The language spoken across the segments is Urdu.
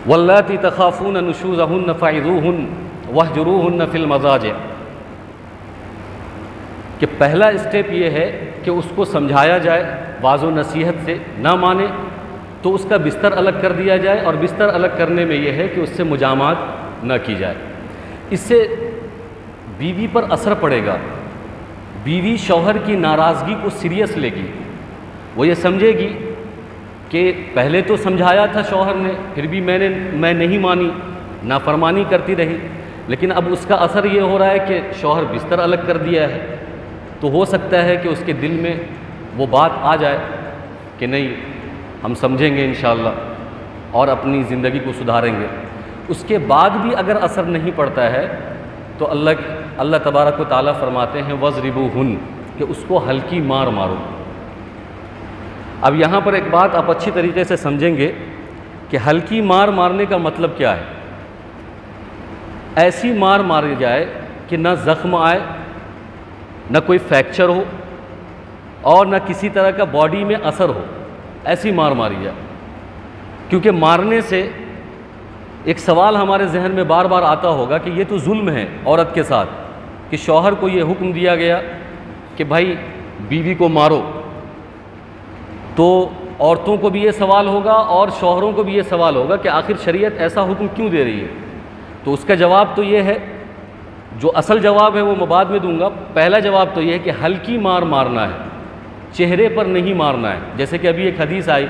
واللاتی تخافون نشوزہن فعظوہن واہجروہن فی المضاجع، کہ پہلا اسٹیپ یہ ہے کہ اس کو سمجھایا جائے واضح و نصیحت سے، نہ مانے تو اس کا بستر الگ کر دیا جائے، اور بستر الگ کرنے میں یہ ہے کہ اس سے مجامعات نہ کی جائے۔ اس سے بیوی پر اثر پڑے گا، بیوی شوہر کی ناراضگی کو سیریس لے گی، وہ یہ سمجھے گی کہ پہلے تو سمجھایا تھا شوہر نے، پھر بھی میں نہیں مانی، نافرمانی کرتی رہی، لیکن اب اس کا اثر یہ ہو رہا ہے کہ شوہر بستر الگ کر دیا ہے، تو ہو سکتا ہے کہ اس کے دل میں وہ بات آ جائے کہ نہیں، ہم سمجھیں گے انشاءاللہ اور اپنی زندگی کو سدھاریں گے۔ اس کے بعد بھی اگر اثر نہیں پڑتا ہے تو اللہ تبارک و تعالیٰ فرماتے ہیں وَاضْرِبُوهُنَّ، کہ اس کو ہلکی مار مارو۔ اب یہاں پر ایک بات آپ اچھی طریقے سے سمجھیں گے کہ ہلکی مار مارنے کا مطلب کیا ہے۔ ایسی مار ماری جائے کہ نہ زخم آئے، نہ کوئی فریکچر ہو، اور نہ کسی طرح کا باڈی میں اثر ہو، ایسی مار ماری جائے۔ کیونکہ مارنے سے ایک سوال ہمارے ذہن میں بار بار آتا ہوگا کہ یہ تو ظلم ہے عورت کے ساتھ، کہ شوہر کو یہ حکم دیا گیا کہ بھائی بیوی کو مارو، تو عورتوں کو بھی یہ سوال ہوگا اور شوہروں کو بھی یہ سوال ہوگا کہ آخر شریعت ایسا حکم کیوں دے رہی ہے۔ تو اس کا جواب تو یہ ہے، جو اصل جواب ہے وہ میں بعد میں دوں گا۔ پہلا جواب تو یہ ہے کہ ہلکی مار مارنا ہے، چہرے پر نہیں مارنا ہے۔ جیسے کہ ابھی ایک حدیث آئی،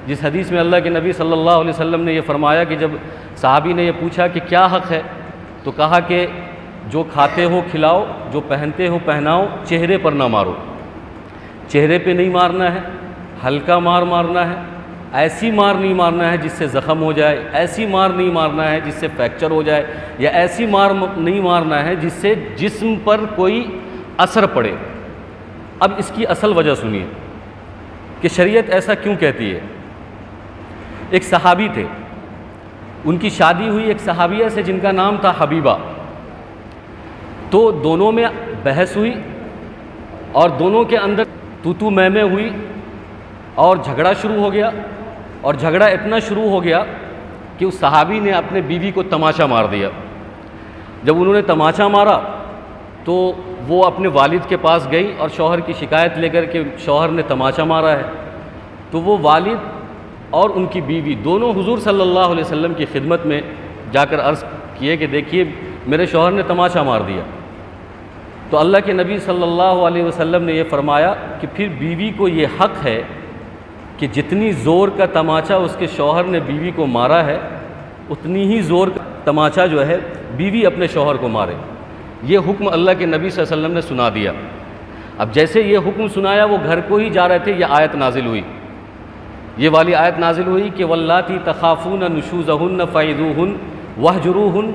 جس حدیث میں اللہ کے نبی صلی اللہ علیہ وسلم نے یہ فرمایا کہ جب صحابی نے یہ پوچھا کہ کیا حق ہے، تو کہا کہ جو کھاتے ہو کھلاؤ، جو پہنتے ہو پہناؤ، چہرے پر نہ مارو۔ چہرے پہ نہیں مارنا ہے، ہلکا مار مارنا ہے، ایسی مار نہیں مارنا ہے جس سے زخم ہو جائے، ایسی مار نہیں مارنا ہے جس سے فریکچر ہو جائے، یا ایسی مار نہیں مارنا ہے جس سے جسم پر کوئی اثر پڑے۔ اب اس کی اصل وجہ سنیے کہ شریعت ایسا کیوں کہتی ہے۔ ایک صحابی تھے، ان کی شادی ہوئی ایک صحابیہ سے جن کا نام تھا حبیبہ۔ تو دونوں میں بحث ہوئی اور دونوں کے اندر تو میں ہوئی اور جھگڑا شروع ہو گیا، اور جھگڑا اتنا شروع ہو گیا کہ اس صحابی نے اپنے بیوی کو تماچا مار دیا۔ جب انہوں نے تماچا مارا تو وہ اپنے والد کے پاس گئی اور شوہر کی شکایت لے کر کہ شوہر نے تماچا مارا ہے۔ تو وہ والد اور ان کی بیوی دونوں حضور صلی اللہ علیہ وسلم کی خدمت میں جا کر عرض کیے کہ دیکھیے میرے شوہر نے تماچا مار دیا۔ تو اللہ کے نبی صلی اللہ علیہ وسلم نے یہ فرمایا کہ پھر بیوی کو یہ حق ہے کہ جتنی زور کا تماچا اس کے شوہر نے بیوی کو مارا ہے، اتنی ہی زور کا تماچا جو ہے بیوی اپنے شوہر کو مارے۔ یہ حکم اللہ کے نبی صلی اللہ علیہ وسلم نے سنا دیا۔ اب جیسے یہ حکم سنایا وہ گھر کو ہی جا رہے تھے، یہ آیت نازل ہوئی، یہ والی آیت نازل ہوئی کہ واللاتی تخافون نشوزہن فعظوہن واہجروہن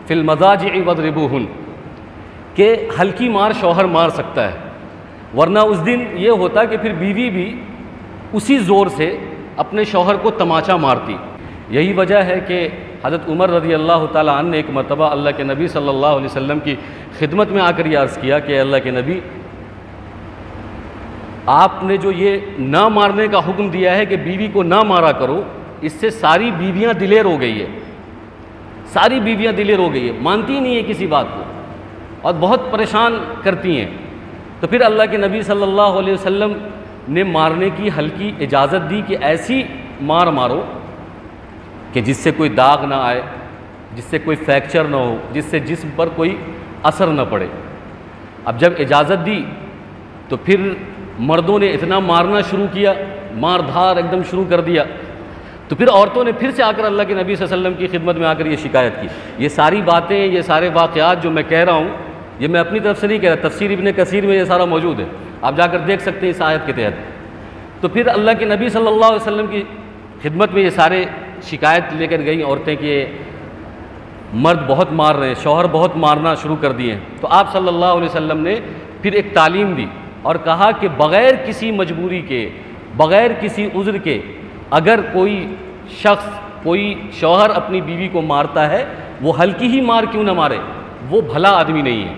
فی المضاجع واضربوہن، کہ ہلکی مار شوہر مار سکتا ہے، ورنہ اس دن یہ ہوتا کہ پھر بیوی بھی اسی زور سے اپنے شوہر کو تماچا مارتی۔ یہی وجہ ہے کہ حضرت عمر رضی اللہ تعالیٰ عنہ نے ایک مرتبہ اللہ کے نبی صلی اللہ علیہ وسلم کی خدمت میں آ کر یہ عرض کیا کہ اللہ کے نبی، آپ نے جو یہ نہ مارنے کا حکم دیا ہے کہ بیوی کو نہ مارا کرو، اس سے ساری بیویاں دلیر ہو گئی ہے، ساری بیویاں دلیر ہو گئی ہے، مانتی ہی نہیں ہے کسی بات کو اور بہت پریشان کرتی ہیں۔ تو پھر اللہ کے نبی صلی اللہ علیہ وسلم نے مارنے کی ہلکی اجازت دی کہ ایسی مار مارو کہ جس سے کوئی داغ نہ آئے، جس سے کوئی فریکچر نہ ہو، جس سے جسم پر کوئی اثر نہ پڑے۔ اب جب اجازت دی تو پھر مردوں نے اتنا مارنا شروع کیا، مار دھار ایک دم شروع کر دیا۔ تو پھر عورتوں نے پھر سے آ کر اللہ کے نبی صلی اللہ علیہ وسلم کی خدمت میں آ کر یہ شکایت کی۔ یہ ساری باتیں، یہ سارے واقعات جو میں کہہ رہا ہوں، یہ میں اپنی طرف سے نہیں کہہ رہا، تفسیر ابن کثیر میں یہ سارا موجود ہے، آپ جا کر دیکھ سکتے ہیں اس آیت کے تحت۔ تو پھر اللہ کے نبی صلی اللہ علیہ وسلم کی خدمت میں یہ سارے شکایت لے کر گئیں عورتیں کہ مرد بہت مار رہے ہیں، شوہر بہت مارنا شروع کر دیے ہیں۔ تو آپ صلی اللہ علیہ وسلم نے پھر ایک تعلیم دی اور کہا کہ بغیر کسی مجبوری کے، بغیر کسی عذر کے اگر کوئی شخص، کوئی شوہر اپنی بیوی کو مارتا ہے، وہ ہلکی ہی مار کیوں نہ مارے، وہ بھلا آدمی نہیں ہے،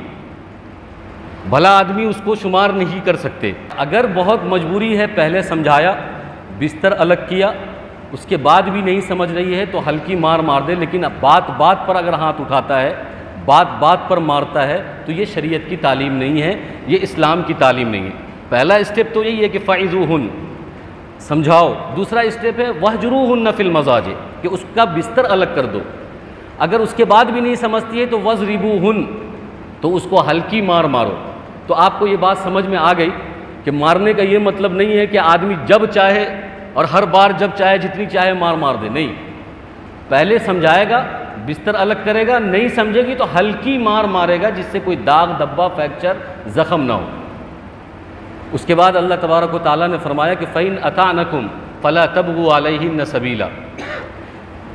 بھلا آدمی اس کو شمار نہیں کر سکتے۔ اگر بہت مجبوری ہے، پہلے سمجھایا، بستر الگ کیا، اس کے بعد بھی نہیں سمجھ رہی ہے تو ہلکی مار مار دے، لیکن بات بات پر اگر ہاتھ اٹھاتا ہے، بات بات پر مارتا ہے تو یہ شریعت کی تعلیم نہیں ہے، یہ اسلام کی تعلیم نہیں ہے۔ پہلا اسٹیپ تو یہی ہے کہ فَعِظُوهُنَّ، سمجھاؤ۔ دوسرا اسٹیپ ہے وَاهْجُرُوهُنَّ فِي الْمَضَاجِعِ، کہ اس کا بستر الگ کر دو۔ اگر اس کے بعد بھی نہیں سمجھتی ہے تو وَاضْرِبُوهُنَّ، تو اس کو ہلکی مار مارو۔ تو آپ کو یہ بات سمجھ میں آ گئی کہ مارنے کا یہ مطلب نہیں ہے کہ آدمی جب چاہے اور ہر بار جب چاہے جتنی چاہے مار دے، نہیں، پہلے سمجھائے گا، بستر الگ کرے گا، نہیں سمجھے گی تو ہلکی مار مارے گا جس سے کوئی داغ دبا فریکچر زخم نہ ہو۔ اس کے بعد اللہ تبارک و تعالیٰ نے فرمایا کہ فَإِنْ أَطَعْنَكُمْ فَلَا تَبْغُوا عَلَيْهِنَّ سَبِيلًا،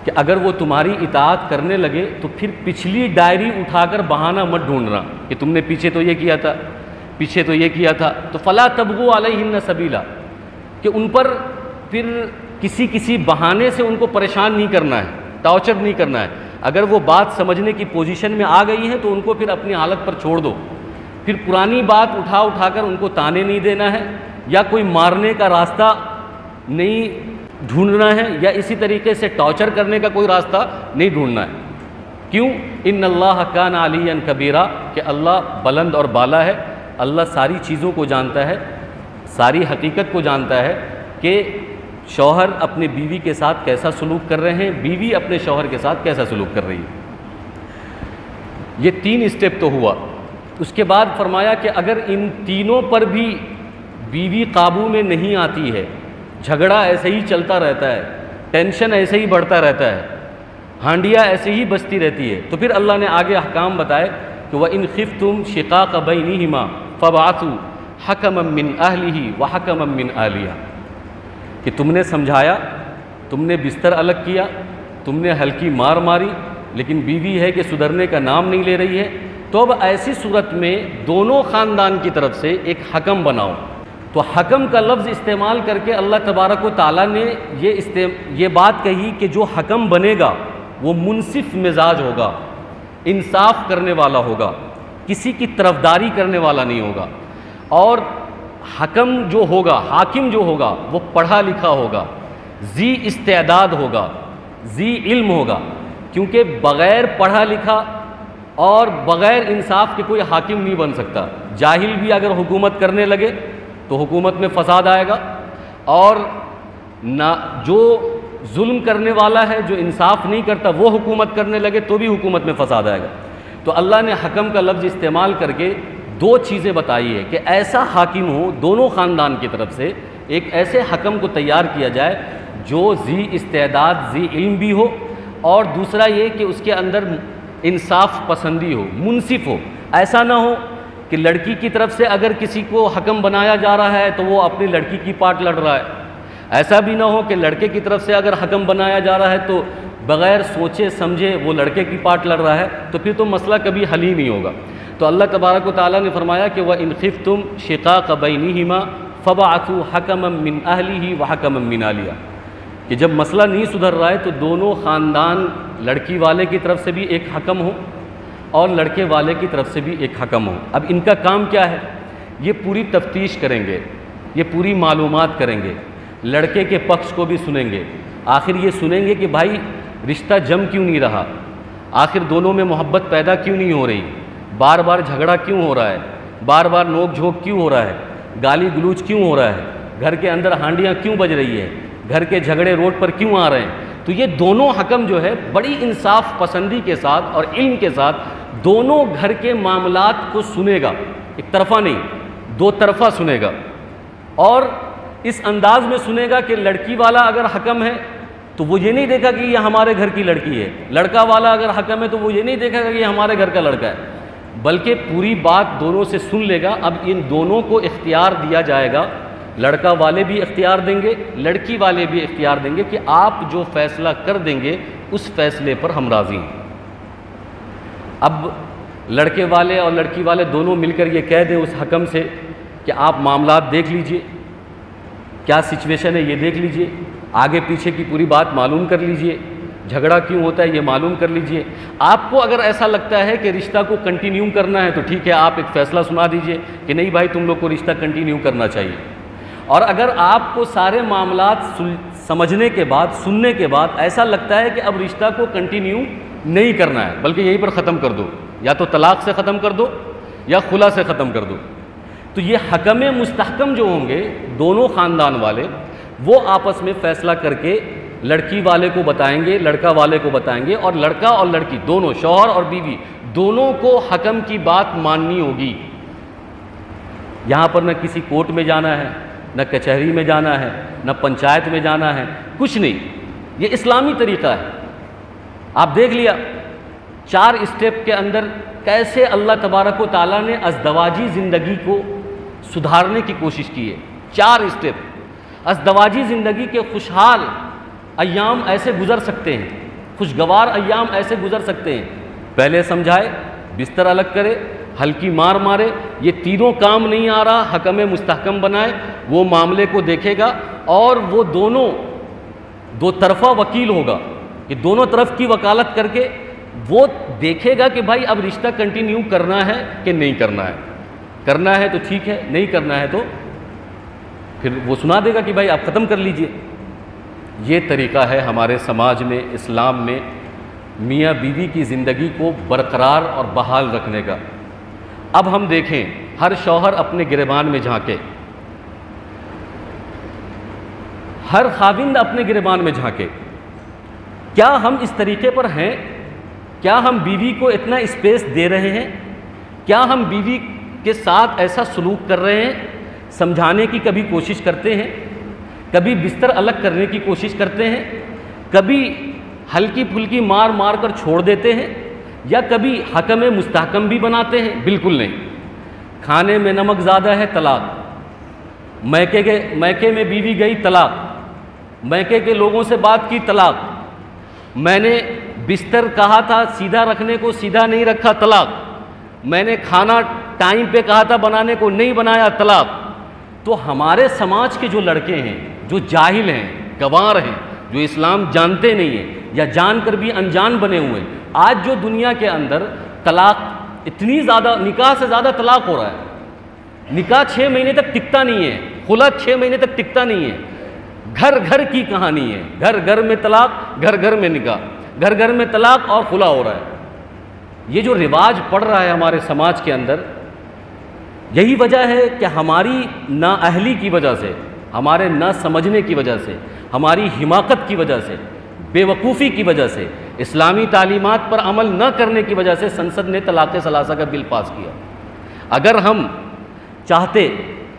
کہ اگر وہ تمہاری اطاعت کرنے لگے تو پھر پچھلی ڈائری اٹھا کر بہانہ مت ڈھونڈنا کہ تم نے پیچھے تو یہ کیا تھا، پیچھے تو یہ کیا تھا۔ تو فَلَا تَبْغُوا عَلَيْهِنَّ سَبِيلًا، کہ ان پر پھر کسی بہانے سے ان کو پریشان نہیں کرنا ہے، ٹارچر نہیں کرنا ہے۔ اگر وہ بات سمجھنے کی پوزیشن میں آ گئی ہیں تو ان کو پھر اپنی حالت پر چھوڑ دو، پھر پرانی بات اٹھا کر ان کو تانے نہیں دینا ہے، یا کوئی مارنے کا راستہ نہیں ڈھونڈنا ہے، یا اسی طریقے سے ٹارچر کرنے کا کوئی راستہ نہیں ڈھونڈنا ہے۔ کیوں؟ ان اللہ کان علیٰ کبیرہ، کہ اللہ بلند اور بالا ہے، اللہ ساری چیزوں کو جانتا ہے، ساری حقیقت کو جانتا ہے کہ شوہر اپنے بیوی کے ساتھ کیسا سلوک کر رہے ہیں، بیوی اپنے شوہر کے ساتھ کیسا سلوک کر رہی ہے۔ یہ 3 اسٹیپ تو ہوا۔ اس کے بعد فرمایا کہ اگر ان تینوں پر بھی بیوی قابو میں نہیں آتی ہے، جھگڑا ایسے ہی چلتا رہتا ہے، ٹینشن ایسے ہی بڑھتا رہتا ہے، ہانڈیاں ایسے ہی بجتی رہتی ہے، تو پھر اللہ نے آگے احکام بتائے کہ وَإِنْ خِفْتُمْ شِقَاقَ بَيْنِهِمَا فَابْعَثُوا حَكَمًا مِّنْ أَهْلِهِ وَحَكَمًا مِّنْ أَهْلِهَا، کہ تم نے سمجھایا، تم نے بستر الگ کیا، تم نے ہلکی مار ماری، لیکن بیوی ہے کہ سدھرنے کا نام نہیں لے رہی ہے، تو اب ایسی صورت میں دونوں خاندان کی طرف سے ایک حکم بناؤ۔ تو حکم کا لفظ استعمال کر کے اللہ تبارک و تعالیٰ نے یہ بات کہی کہ جو حکم بنے گا وہ منصف مزاج ہوگا، انصاف کرنے والا ہوگا، کسی کی طرفداری کرنے والا نہیں ہوگا، اور حکم جو ہوگا، حاکم جو ہوگا، وہ پڑھا لکھا ہوگا، ذی استعداد ہوگا، ذی علم ہوگا، کیونکہ بغیر پڑھا لکھا اور بغیر انصاف کے کوئی حاکم نہیں بن سکتا۔ جاہل بھی اگر حکومت کرنے لگے تو حکومت میں فساد آئے گا، اور جو ظلم کرنے والا ہے، جو انصاف نہیں کرتا، وہ حکومت کرنے لگے تو بھی حکومت میں فساد آئے گا۔ تو اللہ نے حکم کا لفظ استعمال کر کے 2 چیزیں بتائی ہے کہ ایسا حاکم ہو دونوں خاندان کی طرف سے، ایک ایسے حکم کو تیار کیا جائے جو ذی استعداد، ذی علم بھی ہو، اور دوسرا یہ کہ اس کے اندر انصاف پسندی ہو، منصف ہو۔ ایسا نہ ہو کہ لڑکی کی طرف سے اگر کسی کو حکم بنایا جا رہا ہے تو وہ اپنی لڑکی کی پارٹ لڑ رہا ہے، ایسا بھی نہ ہو کہ لڑکے کی طرف سے اگر حکم بنایا جا رہا ہے تو بغیر سوچے سمجھے وہ لڑکے کی پارٹ لڑ رہا ہے، تو پھر تو مسئلہ کبھی حل ہی نہیں ہوگا۔ تو اللہ تبارک و تعالیٰ نے فرمایا کہ وَإِنْ خِفْتُمْ شِقَاقَ بَيْنِهِمَا فَابْعَثُوا حَكَمًا مِّنْ أَهْلِهِ وَحَكَمًا مِّنْ أَهْلِهَا، کہ جب مسئلہ نہیں سدھر رہا ہے تو دونوں خاندان، لڑکی والے کی طرف سے بھی ایک حکم ہو اور لڑکے والے کی طرف سے بھی ایک حکم ہو۔ اب ان کا کام کیا ہے؟ یہ پوری تفتیش کریں گے، یہ پوری معلومات کریں گے، لڑکے کے پکش کو بھی سنیں گے، آخر یہ سنیں گے کہ بھائی رشتہ جم کیوں نہیں رہا، آخر دونوں میں محبت پیدا کیوں نہیں ہو رہی، بار بار جھگڑا کیوں ہو رہا ہے، بار بار نوک جھوک کیوں ہو رہا ہے، گالی گلوچ کیوں ہو رہا ہے، گھر کے اندر ہانڈیاں کیوں بج رہی ہے، گھر کے جھگڑے روڈ پر کیوں آ رہے ہیں۔ تو یہ دونوں حکم جو ہے بڑی انصاف پسندی کے ساتھ اور علم کے ساتھ دونوں گھر کے معاملات کو سنے گا، ایک طرفہ نہیں، 2 طرفہ سنے گا، اور اس انداز میں سنے گا کہ لڑکی والا اگر حکم ہے تو وہ یہ نہیں دیکھا کہ یہ ہمارے گھر کی لڑکی ہے، لڑکا والا اگر حکم ہے تو وہ یہ نہیں دیکھا کہ یہ ہمارے گھر کا لڑکا ہے، بلکہ پوری بات دونوں سے سن لے گا۔ اب ان دونوں کو اختیار دیا جائے گا، لڑکا والے بھی اختیار دیں گے، لڑکی والے بھی اختیار دیں گے کہ آپ جو فیصلہ کر دیں گے اس فیصلے پر ہم راضی ہیں۔ اب لڑکے والے اور لڑکی والے دونوں مل کر یہ کہہ دیں اس حکم سے کہ آپ معاملات دیکھ لیجئے، کیا سچویشن ہے یہ دیکھ لیجئے، آگے پیچھے کی پوری بات معلوم کر لیجئے، جھگڑا کیوں ہوتا ہے یہ معلوم کر لیجئے۔ آپ کو اگر ایسا لگتا ہے کہ رشتہ کو کنٹینیو کرنا ہے تو ٹھیک ہے، آپ ایک فیصلہ سنا دیجئے کہ نہیں بھائی تم لوگ کو رشتہ کنٹینیو کرنا چاہیے، اور اگر آپ کو سارے معاملات سمجھنے کے بعد، سننے کے بعد ایسا لگتا ہے کہ اب رشتہ کو کنٹینیو نہیں کرنا ہے، بلکہ یہیں پر ختم کر دو، یا تو طلاق سے ختم کر دو یا خلا سے ختم کر دو۔ تو یہ حکم مستحکم جو ہوں گے دونوں خاندان والے، وہ آپس میں فیصلہ کر کے لڑکی والے کو بتائیں گے، لڑکا والے کو بتائیں گے، اور لڑکا اور لڑکی دونوں، شوہر اور بیوی دونوں کو حکم کی بات ماننی ہوگی۔ یہاں پر نہ کسی کورٹ میں جانا ہے، نہ کچہری میں جانا ہے، نہ پنچایت میں جانا ہے، کچھ نہیں، یہ اسلامی طریقہ ہے۔ آپ دیکھ لیا 4 اسٹیپ کے اندر کیسے اللہ تبارک و تعالیٰ نے ازدواجی زندگی کو سدھارنے کی کوشش کی ہے۔ 4 اسٹیپ، ازدواجی زندگی کے خوشحال ایام ایسے گزر سکتے ہیں، خوشگوار ایام ایسے گزر سکتے ہیں۔ پہلے سمجھائے، بستر الگ کرے، ہلکی مار مارے، یہ تینوں کام نہیں آ رہا، حکم مستحکم بنائے، وہ معاملے کو دیکھے گا اور وہ دونوں دو طرفہ وکیل ہوگا کہ دونوں طرف کی وکالت کر کے وہ دیکھے گا کہ بھائی اب رشتہ کنٹینیو کرنا ہے کہ نہیں کرنا ہے۔ کرنا ہے تو ٹھیک ہے، نہیں کرنا ہے تو پھر وہ سنا دے گا کہ بھائی آپ ختم کر لیجئے۔ یہ طریقہ ہے ہمارے سماج میں، اسلام میں، میاں بیوی کی زندگی کو برقرار اور بحال رکھنے کا۔ اب ہم دیکھیں، ہر شوہر اپنے گریبان میں جھانکے، ہر خاوند اپنے گریبان میں جھانکے، کیا ہم اس طریقے پر ہیں؟ کیا ہم بیوی کو اتنا اسپیس دے رہے ہیں؟ کیا ہم بیوی کے ساتھ ایسا سلوک کر رہے ہیں؟ سمجھانے کی کبھی کوشش کرتے ہیں؟ کبھی بستر الگ کرنے کی کوشش کرتے ہیں؟ کبھی ہلکی پھلکی مار مار کر چھوڑ دیتے ہیں؟ یا کبھی حکم مستحکم بھی بناتے ہیں؟ بالکل نہیں۔ کھانے میں نمک زیادہ ہے، طلاق۔ میکے میں بیوی گئی، طلاق۔ میکے کے لوگوں سے بات کی، طلاق۔ میں نے بستر کہا تھا سیدھا رکھنے کو، سیدھا نہیں رکھا، طلاق۔ میں نے کھانا ٹائم پہ کہا تھا بنانے کو، نہیں بنایا، طلاق۔ تو ہمارے سماج کے جو لڑکے ہیں، جو جاہل ہیں، گنوار ہیں، جو اسلام جانتے نہیں ہیں یا جان کر بھی انجان بنے ہوئے ہیں، آج جو دنیا کے اندر طلاق اتنی زیادہ، نکاح سے زیادہ طلاق ہو رہا ہے۔ نکاح 6 مہینے تک ٹکتا نہیں ہے، خلا 6 مہینے تک ٹکتا نہیں ہے۔ گھر گھر کی کہانی ہے، گھر گھر میں طلاق، گھر گھر میں نکاح، گھر گھر میں طلاق اور خلا ہو رہا ہے۔ یہ جو رواج پڑ رہا ہے ہمارے سماج کے اندر، یہی وجہ ہے کہ ہماری نااہلی کی وجہ سے، ہمارے نہ سمجھنے کی وجہ سے، ہماری حماقت کی وجہ سے، بے وقوفی کی وجہ سے، اسلامی تعلیمات پر عمل نہ کرنے کی وجہ سے سنسد نے طلاق ثلاثہ کا بل پاس کیا۔ اگر ہم چاہتے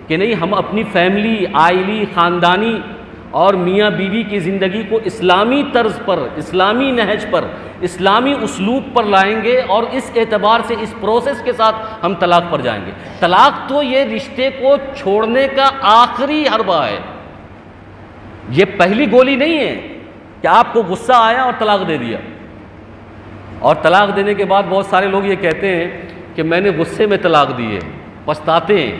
کہ نہیں، ہم اپنی فیملی، عائلی، خاندانی اور میاں بیوی کی زندگی کو اسلامی طرز پر، اسلامی نہج پر، اسلامی اسلوب پر لائیں گے، اور اس اعتبار سے، اس پروسیس کے ساتھ ہم طلاق پر جائیں گے۔ طلاق تو یہ رشتے کو چھوڑنے کا آخری حربہ ہے، یہ پہلی گولی نہیں ہے کہ آپ کو غصہ آیا اور طلاق دے دیا۔ اور طلاق دینے کے بعد بہت سارے لوگ یہ کہتے ہیں کہ میں نے غصے میں طلاق دی ہے، پچھتاتے ہیں۔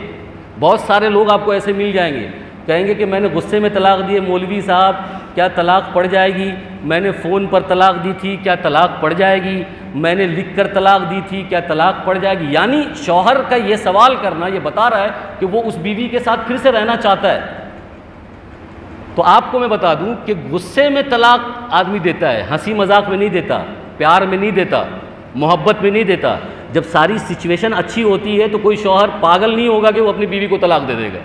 بہت سارے لوگ آپ کو ایسے مل جائیں گے، کہیں گے کہ میں نے غصے میں طلاق دی ہے، مولوی صاحب کیا طلاق پڑ جائے گی؟ میں نے فون پر طلاق دی تھی، کیا طلاق پڑ جائے گی؟ میں نے لکھ کر طلاق دی تھی، کیا طلاق پڑ جائے گی؟ یعنی شوہر کا یہ سوال کرنا یہ بتا رہا ہے کہ وہ اس بیوی کے ساتھ پھر سے رہنا چاہتا ہے۔ تو آپ کو میں بتا دوں کہ غصے میں طلاق آدمی دیتا ہے، ہنسی مذاق میں نہیں دیتا، پیار میں نہیں دیتا، محبت میں نہیں دیتا۔ جب ساری سچویشن اچھی ہوتی ہے تو کوئی شوہر پاگل نہیں ہوگا کہ وہ اپنی بیوی کو طلاق دے دے گا۔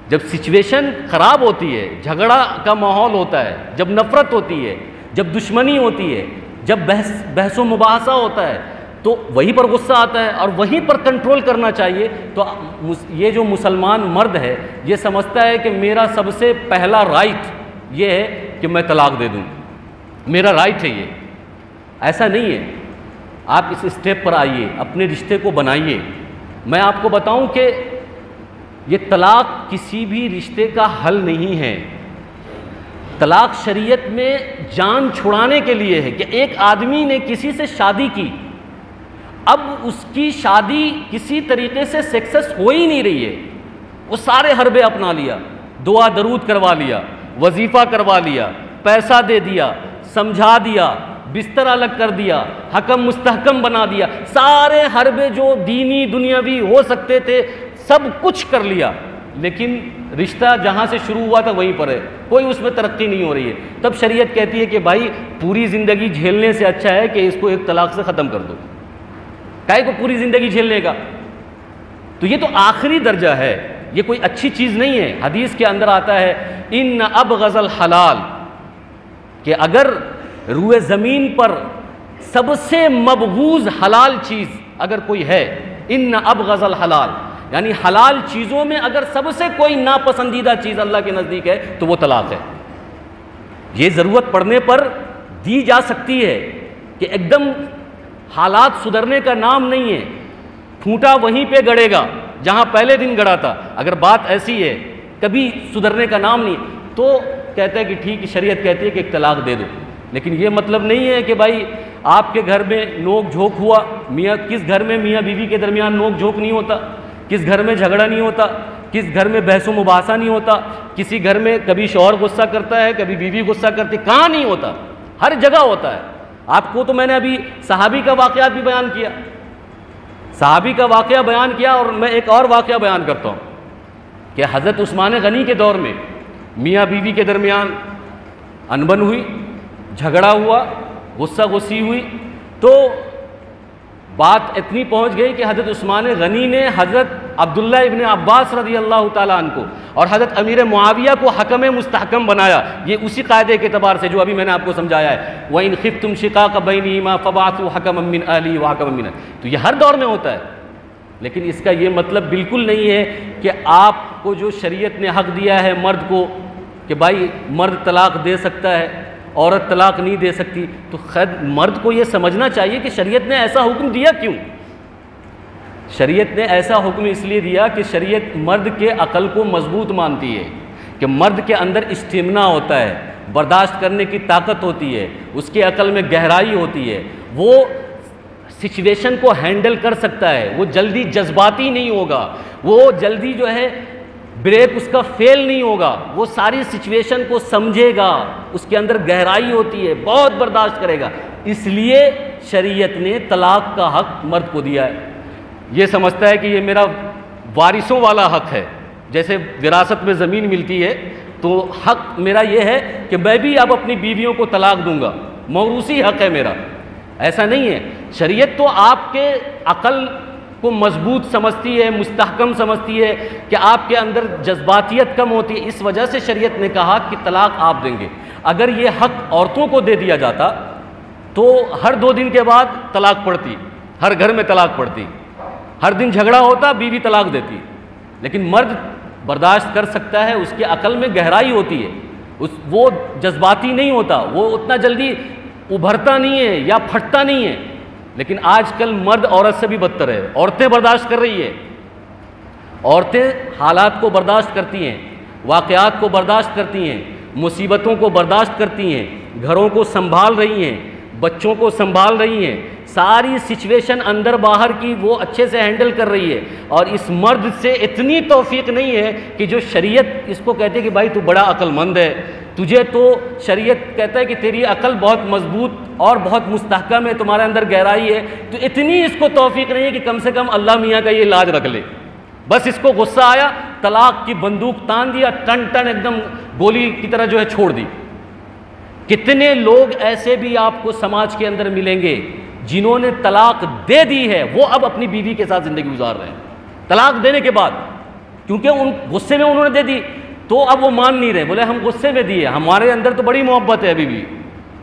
جب سچویشن خراب ہوتی ہے، جھگڑا کا ماحول ہوتا ہے، جب نفرت ہوتی ہے، جب دشمنی ہوتی ہے، جب بحث و مباحثہ ہوتا ہے، تو وہیں پر غصہ آتا ہے اور وہیں پر کنٹرول کرنا چاہیے۔ تو یہ جو مسلمان مرد ہے یہ سمجھتا ہے کہ میرا سب سے پہلا رائٹ یہ ہے کہ میں طلاق دے دوں، میرا رائٹ ہے یہ۔ ایسا نہیں ہے، آپ اس اسٹیپ پر آئیے، اپنے رشتے کو بنائیے۔ میں آپ کو بتاؤں کہ یہ طلاق کسی بھی رشتے کا حل نہیں ہے۔ طلاق شریعت میں جان چھڑانے کے لیے ہے کہ ایک آدمی نے کسی سے شادی کی، اب اس کی شادی کسی طریقے سے سکسیس ہو ہی نہیں رہی ہے، وہ سارے حربے اپنا لیا، دعا درود کروا لیا، وظیفہ کروا لیا، پیسہ دے دیا، سمجھا دیا، بستر الگ کر دیا، حکم مستحکم بنا دیا، سارے حربے جو دینی دنیاوی ہو سکتے تھے سب کچھ کر لیا، لیکن رشتہ جہاں سے شروع ہوا تھا وہیں پر ہے، کوئی اس میں ترقی نہیں ہو رہی ہے، تب شریعت کہتی ہے کہ بھائی پوری زندگی جھیلنے سے اچھا ہے کہ اس کو ایک طلاق سے ختم کر دو، کائے کو پوری زندگی جھیلنے کا؟ تو یہ تو آخری درجہ ہے، یہ کوئی اچھی چیز نہیں ہے۔ حدیث کے اندر آتا ہے ان ابغض الحلال، کہ اگر روئے زمین پر سب سے مبغوض حلال چیز اگر کوئی ہے، ان ابغض الحلال، یعنی حلال چیزوں میں اگر سب سے کوئی ناپسندیدہ چیز اللہ کے نزدیک ہے تو وہ طلاق ہے۔ یہ ضرورت پڑنے پر دی جا سکتی ہے کہ ایک دم حالات سدھرنے کا نام نہیں ہے، پھوٹا وہیں پہ گڑے گا جہاں پہلے دن گڑا تھا، اگر بات ایسی ہے کبھی سدھرنے کا نام نہیں، تو کہتا ہے کہ ٹھیک، شریعت کہتی ہے کہ ایک طلاق دے دو۔ لیکن یہ مطلب نہیں ہے کہ بھائی آپ کے گھر میں نوک جھوک ہوا، کس گھر میں میاں بیوی کے درمیان نوک جھوک نہیں ہوتا، کس گھر میں جھگڑا نہیں ہوتا، کس گھر میں بحث و مباحثہ نہیں ہوتا، کسی گھر میں کبھی شوہر غصہ کرتا ہے کبھی بیوی غصہ کرتی، کہاں نہیں ہوتا؟ ہر جگہ ہوتا ہے۔ آپ کو تو میں نے ابھی صحابی کا واقعات بھی بیان کیا، صحابی کا واقعہ بیان کیا، اور میں ایک اور واقعہ بیان کرتا ہوں کہ حضرت عثمان غنی کے دور میں میاں بیوی کے درمیان انبن ہوئی، جھگڑا ہوا، غصہ غصی ہوئی، تو بات اتنی پہنچ گئی کہ حضرت عثمان غنی نے حضرت عبداللہ ابن عباس رضی اللہ تعالیٰ عنہ کو اور حضرت امیر معاویہ کو حکم مستحکم بنایا، یہ اسی قاعدے کے اعتبار سے جو ابھی میں نے آپ کو سمجھایا ہے، وَإِنْ خِفْتُمْ شِقَاقَ بَيْنِهِمَا فَبَعَثُوا حَكَمًا مِّنْ أَهْلِهِ وَحَكَمًا مِّنْ أَهْلِهِ۔ تو یہ ہر دور میں ہوتا ہے، لیکن اس کا یہ مطلب بالکل نہیں ہے کہ آپ کو جو شریعت نے حق دیا ہے مرد کو کہ بھائی مرد طلاق دے سکتا ہے، عورت طلاق نہیں دے سکتی، تو خود مرد کو یہ سمجھنا چاہیے کہ شریعت نے ایسا حکم دیا کیوں؟ شریعت نے ایسا حکم اس لیے دیا کہ شریعت مرد کے عقل کو مضبوط مانتی ہے، کہ مرد کے اندر اسٹیمنا ہوتا ہے، برداشت کرنے کی طاقت ہوتی ہے، اس کے عقل میں گہرائی ہوتی ہے، وہ سچویشن کو ہینڈل کر سکتا ہے، وہ جلدی جذباتی نہیں ہوگا، وہ جلدی جو ہے بریک اس کا فیل نہیں ہوگا، وہ ساری سچویشن کو سمجھے گا، اس کے اندر گہرائی ہوتی ہے، بہت برداشت کرے گا۔ اس لیے شریعت نے طلاق کا حق مرد کو دیا ہے۔ یہ سمجھتا ہے کہ یہ میرا وارثوں والا حق ہے، جیسے وراثت میں زمین ملتی ہے تو حق میرا یہ ہے کہ میں بھی اب اپنی بیویوں کو طلاق دوں گا، موروثی حق ہے میرا۔ ایسا نہیں ہے، شریعت تو آپ کے عقل کو مضبوط سمجھتی ہے، مستحکم سمجھتی ہے کہ آپ کے اندر جذباتیت کم ہوتی ہے، اس وجہ سے شریعت نے کہا کہ طلاق آپ دیں گے۔ اگر یہ حق عورتوں کو دے دیا جاتا تو ہر 2 دن کے بعد طلاق پڑتی، ہر گھر میں طلاق پڑتی، ہر دن جھگڑا ہوتا، بیوی طلاق دیتی۔ لیکن مرد برداشت کر سکتا ہے، اس کے عقل میں گہرائی ہوتی ہے، وہ جذباتی نہیں ہوتا، وہ اتنا جلدی ابھرتا نہیں ہے یا پھٹتا نہیں ہے۔ لیکن آج کل مرد عورت سے بھی بدتر ہے، عورتیں برداشت کر رہی ہے، عورتیں حالات کو برداشت کرتی ہیں، واقعات کو برداشت کرتی ہیں، مصیبتوں کو برداشت کرتی ہیں، گھروں کو سنبھال رہی ہیں، بچوں کو سنبھال رہی ہیں، ساری سچویشن اندر باہر کی وہ اچھے سے ہینڈل کر رہی ہے۔ اور اس مرد سے اتنی توفیق نہیں ہے کہ جو شریعت اس کو کہتے کہ بھائی تو بڑا عقل مند ہے، تجھے تو شریعت کہتا ہے کہ تیری عقل بہت مضبوط اور بہت مستحکم ہے، تمہارے اندر گہرائی ہے، تو اتنی اس کو توفیق نہیں ہے کہ کم سے کم اللہ میاں کا یہ لاج رکھ لے۔ بس اس کو غصہ آیا، طلاق کی بندوق تان دیا، ٹن ٹن ایک دم گولی کی طرح جو ہے چھوڑ دی۔ کتنے لوگ ایسے بھی آپ کو سماج کے اندر ملیں گے جنہوں نے طلاق دے دی ہے، وہ اب اپنی بیوی کے ساتھ زندگی گزار رہے ہیں طلاق دینے کے بعد، کیونکہ ان غصے میں انہوں نے دے دی تو اب وہ مان نہیں رہے، بولے ہم غصے میں دیے، ہمارے اندر تو بڑی محبت ہے ابھی بھی،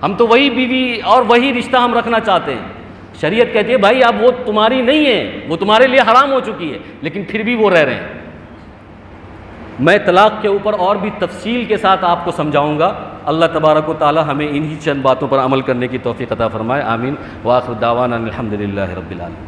ہم تو وہی بیوی اور وہی رشتہ ہم رکھنا چاہتے ہیں۔ شریعت کہتی ہے بھائی اب وہ تمہاری نہیں ہے، وہ تمہارے لیے حرام ہو چکی ہے، لیکن پھر بھی وہ رہ رہے ہیں۔ میں طلاق کے اوپر اور بھی تفصیل کے ساتھ آپ کو سمجھاؤں گا۔ اللہ تبارک و تعالی ہمیں انہی چند باتوں پر عمل کرنے کی توفیق عطا فرمائے، آمین۔ وآخر دعوانا الحمدللہ رب العالمین۔